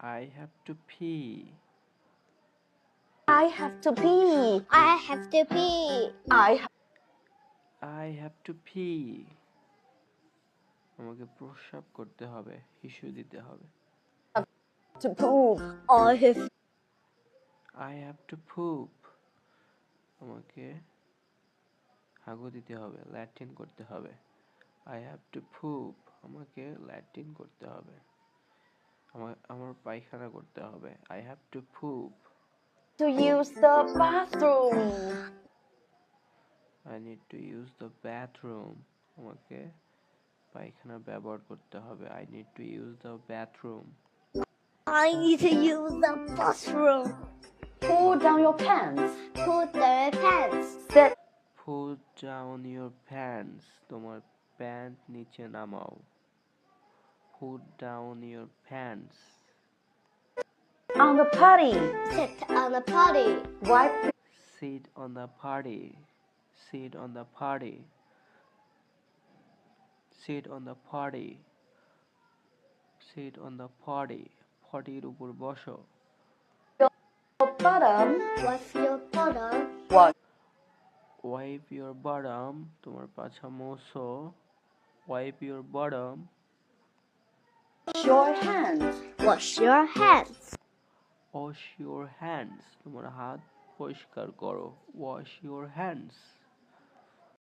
I have to pee. I have to pee. I have to pee. I have to pee. আমাকে প্রস্রাব করতে হবে, হিসু দিতে হবে। To poop. I have I have to poop. আমাকে হাগু দিতে হবে, ল্যাট্রিন করতে হবে। I have to poop. আমাকে ল্যাট্রিন করতে হবে। আমার পায়খানা করতে হবে। I have to poop. To use the bathroom. I need to use the bathroom. আমাকে পায়খানা ব্যবহার করতে হবে। I need to use the bathroom. I need to use the bathroom. Pull down your pants. Put the pants. Sit. Put down your pants. তোমার pant নিচে নামাও। Put down your pants. On the potty. Sit on the potty. Wipe. Sit on the potty. Sit on the potty. Sit on the potty. Sit on the potty. পটির উপর বসো। Your bottom. Wipe your bottom. Wash. Wipe your bottom. তোমার পাছা মোছো। Wipe your bottom. Your hands. Wash your hands. Wash your hands. তোমার হাত পরিষ্কার করো। Wash your hands.